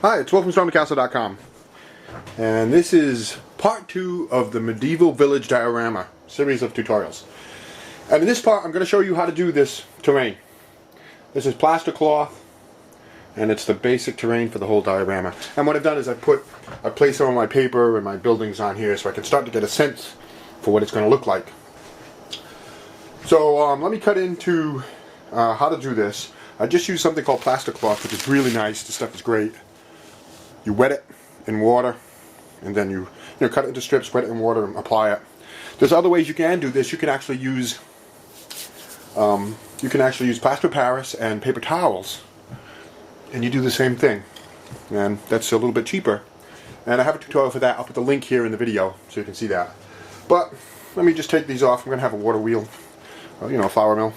Hi, it's WolfenStormTheCastle.com, and this is part 2 of the Medieval Village Diorama series of tutorials. And in this part, I'm going to show you how to do this terrain. This is plaster cloth, and it's the basic terrain for the whole diorama. And what I've done is I placed some of my paper and my buildings on here so I can start to get a sense for what it's going to look like. So let me cut into how to do this. I just used something called plaster cloth, which is really nice. This stuff is great. You wet it in water, and then you cut it into strips, wet it in water, and apply it. There's other ways you can do this. You can actually use plaster of Paris and paper towels, and you do the same thing. And that's a little bit cheaper. And I have a tutorial for that. I'll put the link here in the video so you can see that. But let me just take these off. I'm going to have a water wheel, a flour mill,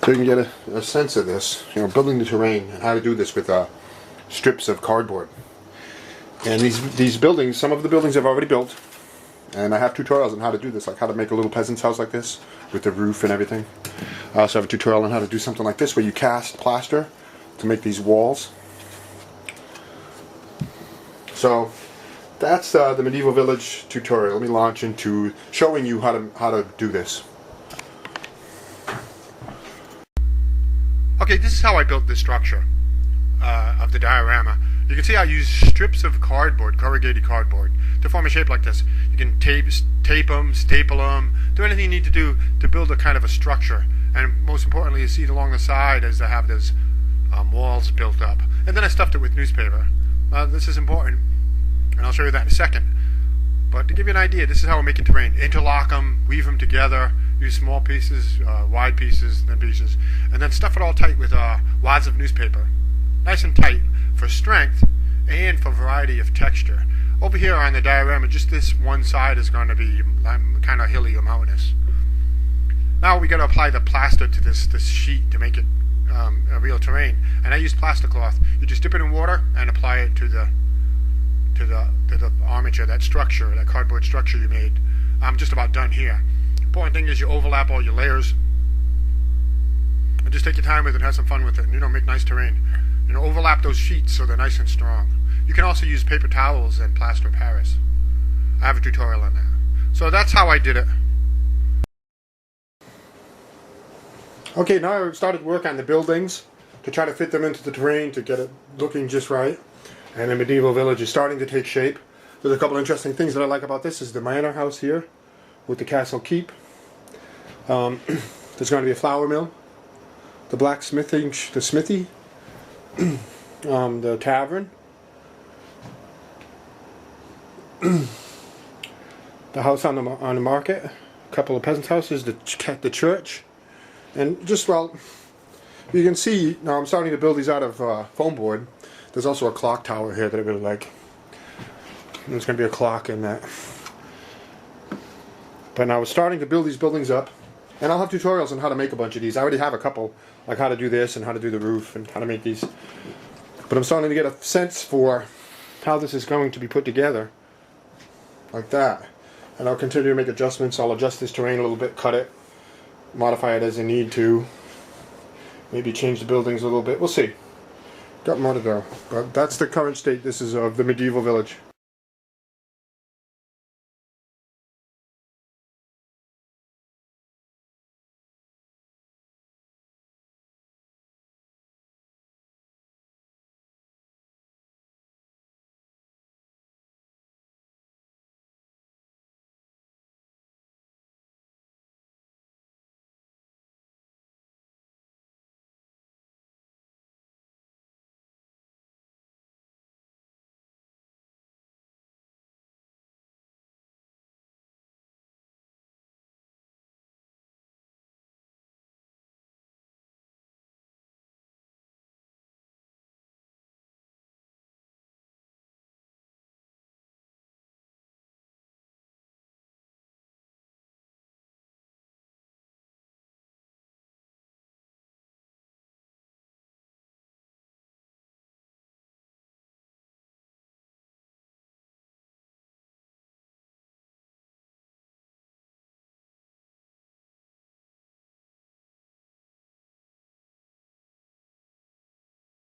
so you can get a sense of this. Building the terrain and how to do this with strips of cardboard. And these buildings, some of the buildings I've already built, and I have tutorials on how to do this, like how to make a little peasant's house like this with the roof and everything. I also have a tutorial on how to do something like this where you cast plaster to make these walls. So that's the Medieval Village tutorial. Let me launch into showing you how to do this. Okay, this is how I built this structure of the diorama. You can see I use strips of cardboard, corrugated cardboard, to form a shape like this. You can tape them, staple them, do anything you need to do to build a kind of a structure. And most importantly, you see it along the side as they have those walls built up. And then I stuffed it with newspaper. This is important, and I'll show you that in a second. But to give you an idea, this is how we're making terrain. Interlock them, weave them together, use small pieces, wide pieces, then pieces, and then stuff it all tight with wads of newspaper. Nice and tight for strength and for variety of texture. Over here on the diorama, just this one side is going to be kind of hilly or mountainous. Now we got to apply the plaster to this sheet to make it a real terrain. And I use plaster cloth. You just dip it in water and apply it to the armature, that structure, that cardboard structure you made. I'm just about done here. Important thing is you overlap all your layers. And just take your time with it and have some fun with it. And make nice terrain. Overlap those sheets so they're nice and strong. You can also use paper towels and plaster of Paris. I have a tutorial on that. So that's how I did it. Okay, now I've started work on the buildings to try to fit them into the terrain to get it looking just right. And the medieval village is starting to take shape. There's a couple interesting things that I like about this. Is the manor house here with the castle keep. There's going to be a flour mill, the smithy, the tavern, the house on the market, a couple of peasants' houses, the church, and just you can see now I'm starting to build these out of foam board. There's also a clock tower here that I really like. There's going to be a clock in that. But now we're starting to build these buildings up, and I'll have tutorials on how to make a bunch of these. I already have a couple, like how to do this and how to do the roof and how to make these. But I'm starting to get a sense for how this is going to be put together, like that. And I'll continue to make adjustments. I'll adjust this terrain a little bit, cut it, modify it as I need to. Maybe change the buildings a little bit. We'll see. Got more to go. But that's the current state. This is of the medieval village.